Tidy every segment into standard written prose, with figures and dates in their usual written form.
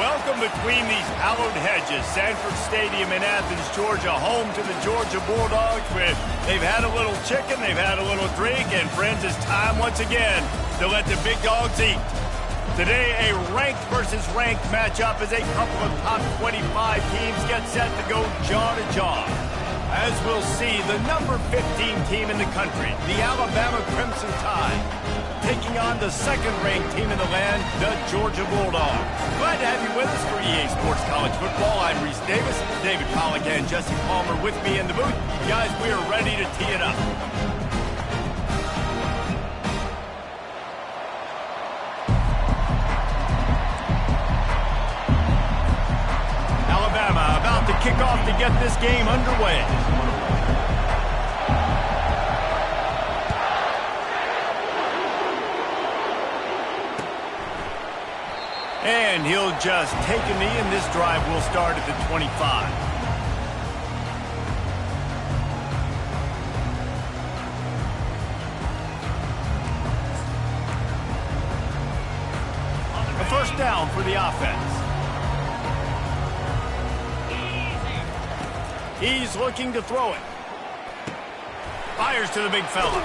Welcome between these hallowed hedges. Sanford Stadium in Athens, Georgia, home to the Georgia Bulldogs. They've had a little chicken, they've had a little drink, and friends, it's time once again to let the big dogs eat. Today, a ranked versus ranked matchup as a couple of top 25 teams get set to go jaw to jaw. As we'll see, the number 15 team in the country, the Alabama Crimson Tide, taking on the second-ranked team in the land, the Georgia Bulldogs. Glad to have you with us for EA Sports College Football. I'm Reese Davis, David Pollack and Jesse Palmer with me in the booth. Guys, we are ready to tee it up. Alabama about to kick off to get this game underway. And he'll just take a knee, and this drive will start at the 25. A first down for the offense. He's looking to throw it. Fires to the big fella.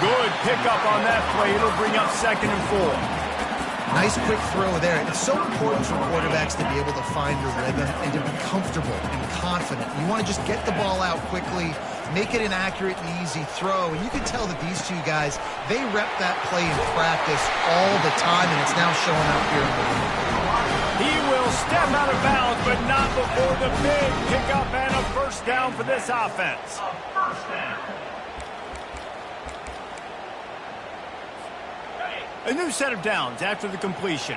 Good pickup on that play. It'll bring up 2nd and 4. Nice quick throw there. It's so important for quarterbacks to be able to find your rhythm and to be comfortable and confident. You want to just get the ball out quickly, make it an accurate and easy throw. And you can tell that these two guys, they rep that play in practice all the time, and it's now showing up here in the game. He will step out of bounds, but not before the big pickup and a first down for this offense. A new set of downs after the completion.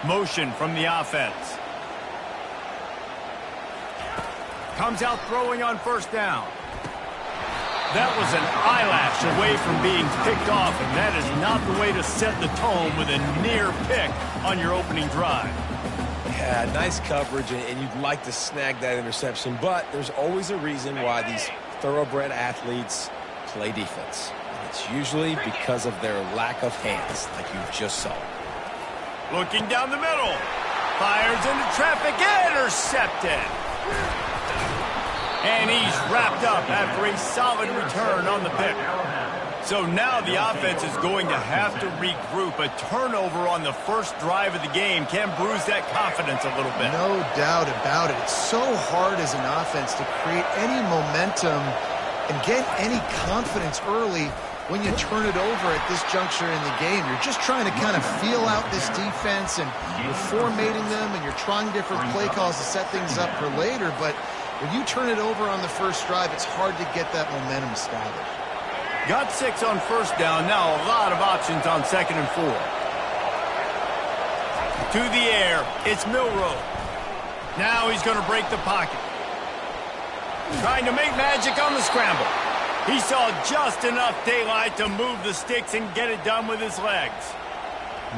Motion from the offense. Comes out throwing on first down. That was an eyelash away from being picked off, and that is not the way to set the tone with a near pick on your opening drive. Yeah, nice coverage, and you'd like to snag that interception, but there's always a reason why these thoroughbred athletes play defense. And it's usually because of their lack of hands, like you just saw. Looking down the middle. Fires into traffic. Intercepted. And he's wrapped up after a solid return on the pick. So now the offense is going to have to regroup. A turnover on the first drive of the game can bruise that confidence a little bit. No doubt about it. It's so hard as an offense to create any momentum and get any confidence early when you turn it over at this juncture in the game. You're just trying to kind of feel out this defense, and you're formatting them, and you're trying different play calls to set things up for later. But when you turn it over on the first drive, it's hard to get that momentum established. Got 6 on first down. Now a lot of options on 2nd and 4. To the air. It's Milroe. Now he's going to break the pocket. Trying to make magic on the scramble. He saw just enough daylight to move the sticks and get it done with his legs.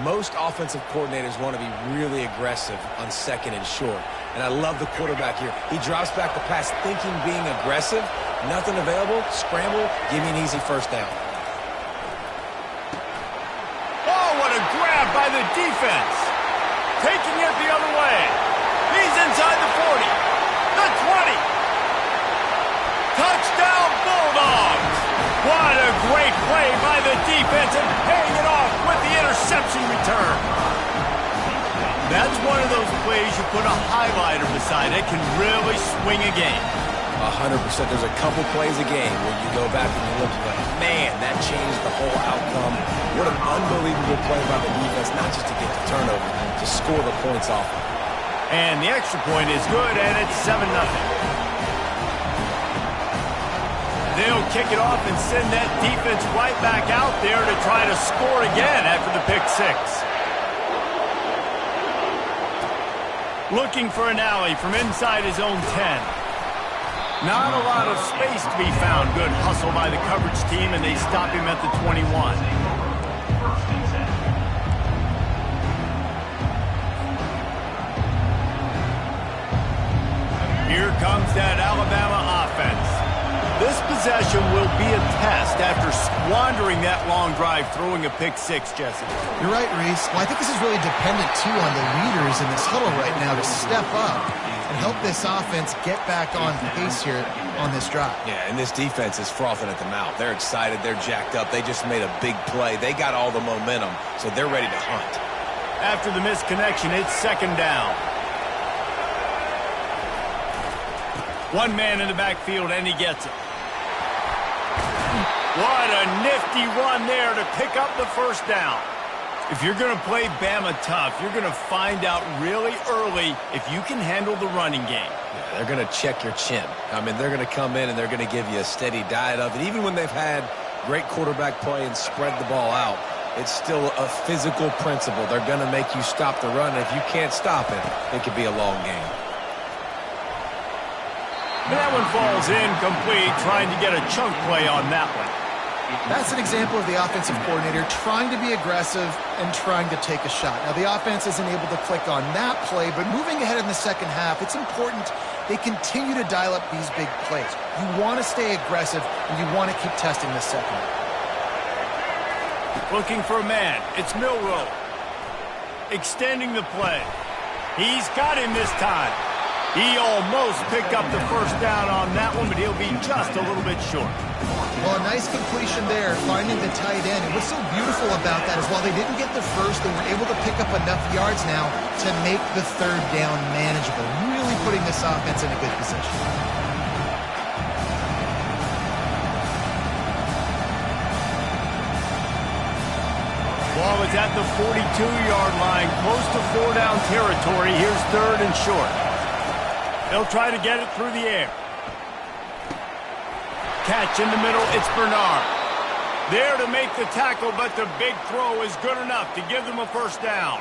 Most offensive coordinators want to be really aggressive on 2nd and short. And I love the quarterback here. He drops back the pass thinking being aggressive. Nothing available. Scramble. Give me an easy first down. Oh, what a grab by the defense. Taking it the other way. He's inside the 40. The 20. Touchdown Bulldogs! What a great play by the defense and paying it off with the interception return. That's one of those plays you put a highlighter beside it, can really swing a game. 100%. There's a couple plays a game where you go back and you look like, man, that changed the whole outcome. What an unbelievable play by the defense, not just to get the turnover, to score the points off. And the extra point is good, and it's 7-0. They'll kick it off and send that defense right back out there to try to score again after the pick 6. Looking for an alley from inside his own 10. Not a lot of space to be found. Good hustle by the coverage team, and they stop him at the 21. Here comes that Alabama offense. This possession will be a test after squandering that long drive, throwing a pick six, Jesse. You're right, Reese. Well, I think this is really dependent, too, on the leaders in this huddle right now to step up and help this offense get back on pace here on this drive. Yeah, and this defense is frothing at the mouth. They're excited. They're jacked up. They just made a big play. They got all the momentum, so they're ready to hunt. After the missed connection, it's second down. One man in the backfield, and he gets it. What a nifty run there to pick up the first down. If you're going to play Bama tough, you're going to find out really early if you can handle the running game. Yeah, they're going to check your chin. I mean, they're going to come in and they're going to give you a steady diet of it. Even when they've had great quarterback play and spread the ball out, it's still a physical principle. They're going to make you stop the run. And if you can't stop it, it could be a long game. And that one falls incomplete, trying to get a chunk play on that one. That's an example of the offensive coordinator trying to be aggressive and trying to take a shot. Now, the offense isn't able to click on that play, but moving ahead in the second half, it's important they continue to dial up these big plays. You want to stay aggressive, and you want to keep testing the second. Looking for a man. It's Milroe. Extending the play. He's got him this time. He almost picked up the first down on that one, but he'll be just a little bit short. Well, a nice completion there, finding the tight end. And what's so beautiful about that is while they didn't get the first, they were able to pick up enough yards now to make the third down manageable, really putting this offense in a good position. Ball is at the 42-yard line, close to four-down territory. Here's third and short. They'll try to get it through the air. Catch in the middle, it's Bernard. There to make the tackle, but the big throw is good enough to give them a first down.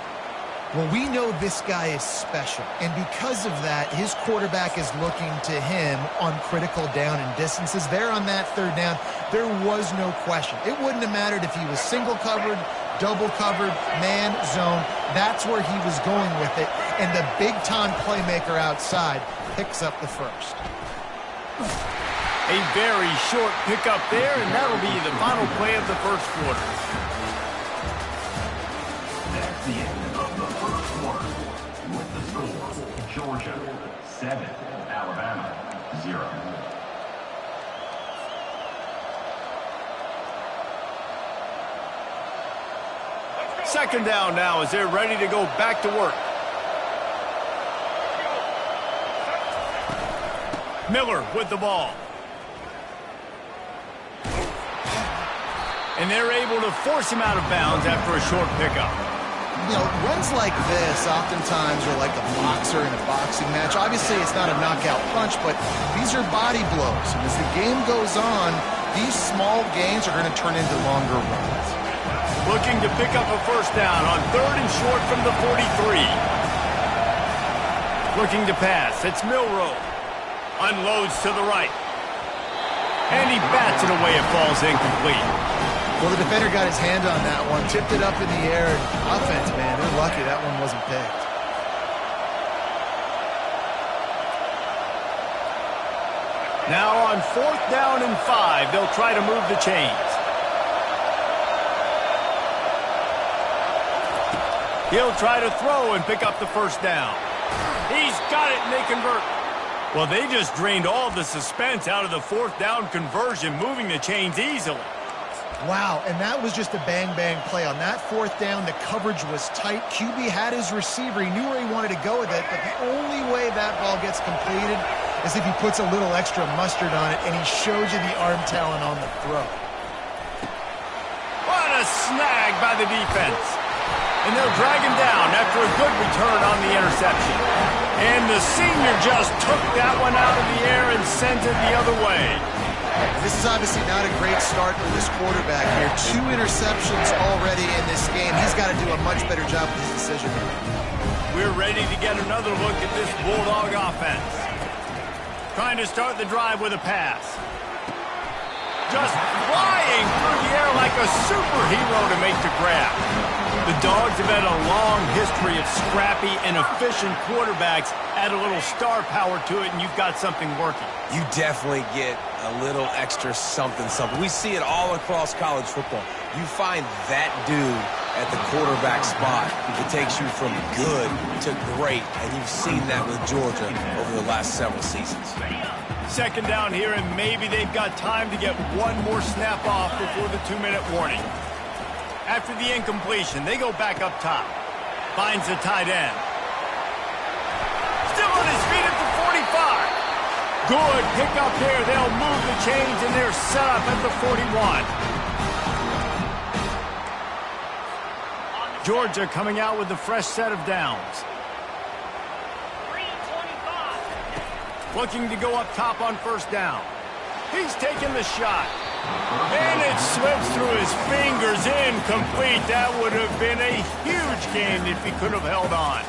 Well, we know this guy is special, and because of that, his quarterback is looking to him on critical down and distances. There on that third down, there was no question. It wouldn't have mattered if he was single covered, double covered, man, zone. That's where he was going with it, and the big-time playmaker outside picks up the first. A very short pickup there, and that'll be the final play of the first quarter. That's the end of the first quarter. With the score, Georgia 7, Alabama 0. Second down now as they're ready to go back to work. Miller with the ball. And they're able to force him out of bounds after a short pickup. You know, runs like this oftentimes are like a boxer in a boxing match. Obviously, it's not a knockout punch, but these are body blows. And as the game goes on, these small gains are going to turn into longer runs. Looking to pick up a first down on third and short from the 43. Looking to pass. It's Milroe. Unloads to the right. And he bats it away. It falls incomplete. Well, the defender got his hand on that one, tipped it up in the air. Offense, man, they're lucky that one wasn't picked. Now on fourth down and 5, they'll try to move the chains. He'll try to throw and pick up the first down. He's got it, and they convert. Well, they just drained all the suspense out of the fourth down conversion, moving the chains easily. Wow, and that was just a bang-bang play. On that fourth down, the coverage was tight. QB had his receiver. He knew where he wanted to go with it, but the only way that ball gets completed is if he puts a little extra mustard on it, and he shows you the arm talent on the throw. What a snag by the defense. And they'll drag him down after a good return on the interception. And the senior just took that one out of the air and sent it the other way. This is obviously not a great start for this quarterback here. 2 interceptions already in this game. He's got to do a much better job with his decision. We're ready to get another look at this Bulldog offense. Trying to start the drive with a pass. Just flying through the air like a superhero to make the grab. The Dogs have had a long history of scrappy and efficient quarterbacks. Add a little star power to it, and you've got something working. You definitely get a little extra something. We see it all across college football. You find that dude at the quarterback spot. It takes you from good to great, and you've seen that with Georgia over the last several seasons. Second down here, and maybe they've got time to get one more snap off before the 2-minute warning. After the incompletion, they go back up top. Finds the tight end. Still on his feet at the 45. Good pick up here. They'll move the chains, and they're set up at the 41. Georgia coming out with a fresh set of downs. Looking to go up top on first down. He's taking the shot. And it slips through his fingers, incomplete. That would have been a huge gain if he could have held on.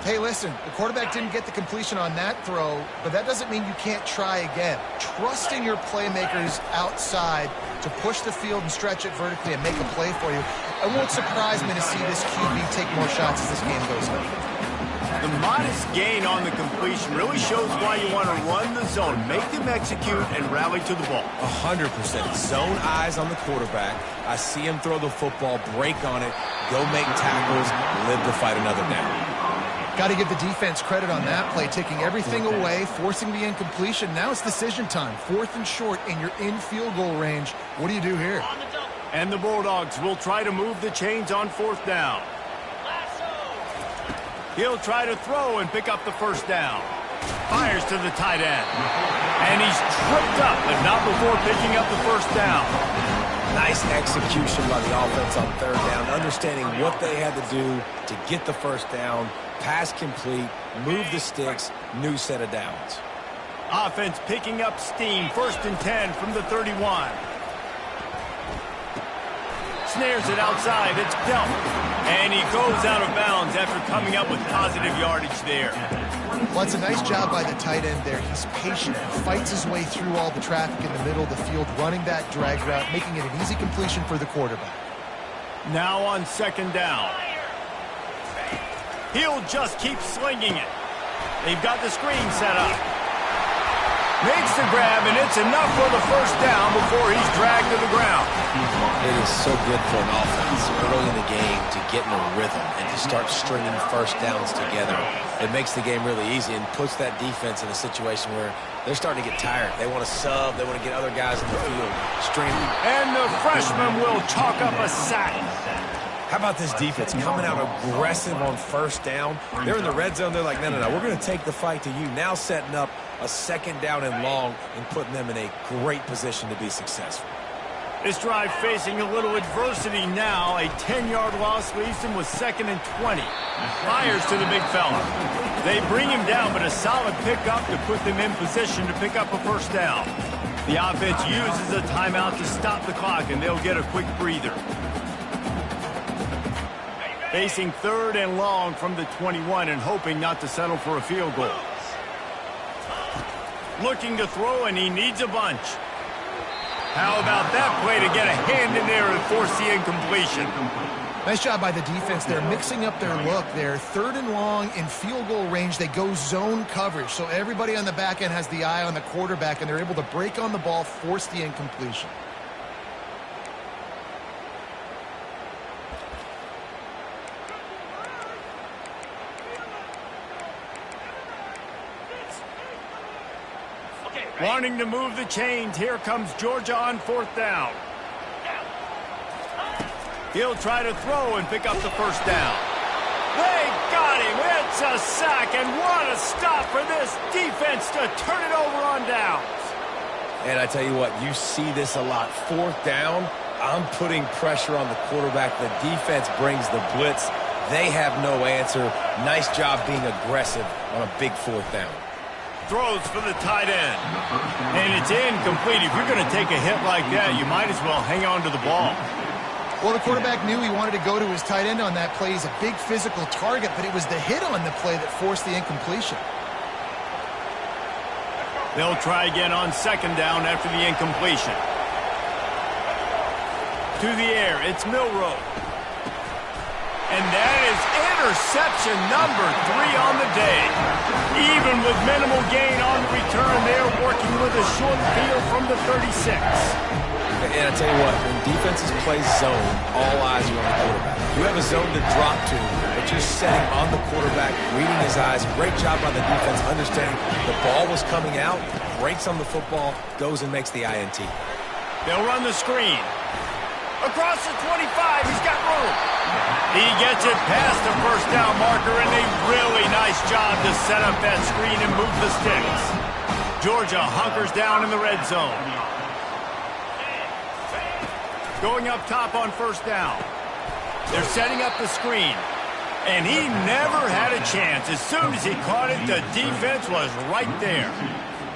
Hey, listen, the quarterback didn't get the completion on that throw, but that doesn't mean you can't try again. Trust in your playmakers outside to push the field and stretch it vertically and make a play for you. It won't surprise me to see this QB take more shots as this game goes on. The modest gain on the completion really shows why you want to run the zone. Make them execute and rally to the ball. 100%. Zone eyes on the quarterback. I see him throw the football, break on it, go make tackles, live to fight another down. Got to give the defense credit on that play, taking everything away, forcing the incompletion. Now it's decision time. 4th and short, and you're in field goal range. What do you do here? And the Bulldogs will try to move the chains on 4th down. He'll try to throw and pick up the first down. Fires to the tight end. And he's tripped up, but not before picking up the first down. Nice execution by the offense on 3rd down, understanding what they had to do to get the first down, pass complete, move the sticks, new set of downs. Offense picking up steam, 1st and 10 from the 31. Snares it outside, it's dealt. And he goes out of bounds after coming up with positive yardage there. Well, it's a nice job by the tight end there. He's patient, fights his way through all the traffic in the middle of the field, running that drag route, making it an easy completion for the quarterback. Now on 2nd down. He'll just keep slinging it. They've got the screen set up. Makes the grab, and it's enough for the first down before he's dragged to the ground. It is so good for an offense early in the game to get in a rhythm and to start stringing first downs together. It makes the game really easy and puts that defense in a situation where they're starting to get tired. They want to sub. They want to get other guys in the field streaming. And the freshman will chalk up a sack. How about this defense coming out aggressive on first down? They're in the red zone. They're like, no, we're going to take the fight to you. Now setting up a 2nd down and long and putting them in a great position to be successful. This drive facing a little adversity now. A 10-yard loss leaves him with 2nd and 20. Fires to the big fella. They bring him down, but a solid pickup to put them in position to pick up a first down. The offense uses a timeout to stop the clock, and they'll get a quick breather. Facing 3rd and long from the 21 and hoping not to settle for a field goal. Looking to throw, and he needs a bunch. How about that play to get a hand in there and force the incompletion? Nice job by the defense. They're mixing up their look. They're 3rd and long in field goal range. They go zone coverage. So everybody on the back end has the eye on the quarterback, and they're able to break on the ball, force the incompletion. Wanting to move the chains, here comes Georgia on 4th down. He'll try to throw and pick up the first down. They got him. It's a sack, and what a stop for this defense to turn it over on downs. And I tell you what, you see this a lot. 4th down, I'm putting pressure on the quarterback. The defense brings the blitz. They have no answer. Nice job being aggressive on a big 4th down. Throws for the tight end. And it's incomplete. If you're going to take a hit like that, you might as well hang on to the ball. Well, the quarterback knew he wanted to go to his tight end on that play. He's a big physical target, but it was the hit on the play that forced the incompletion. They'll try again on 2nd down after the incompletion. To the air, it's Milroe. And that is interception number 3 on the day. Even with minimal gain on the return, they're working with a short field from the 36. And I tell you what, when defenses play zone, all eyes are on the quarterback. You have a zone to drop to, but you're setting on the quarterback, reading his eyes. Great job by the defense, understanding the ball was coming out, breaks on the football, goes and makes the INT. They'll run the screen. Across the 25, he's got room. He gets it past the first down marker, and a really nice job to set up that screen and move the sticks. Georgia hunkers down in the red zone. Going up top on first down. They're setting up the screen. And he never had a chance. As soon as he caught it, the defense was right there.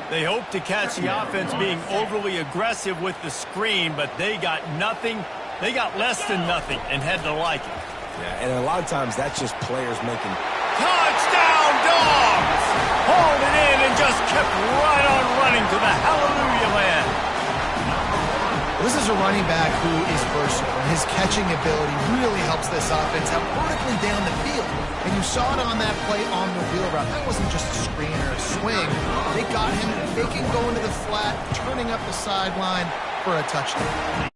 They hoped to catch the offense being overly aggressive with the screen, but they got nothing. They got less than nothing and had to like it. Yeah, and a lot of times that's just players making... Touchdown, Dogs! Hauled it in and just kept right on running to the hallelujah land. This is a running back who is versatile, and his catching ability really helps this offense out vertically down the field. And you saw it on that play on the wheel route. That wasn't just a screen or a swing. They got him faking going to the flat, turning up the sideline for a touchdown.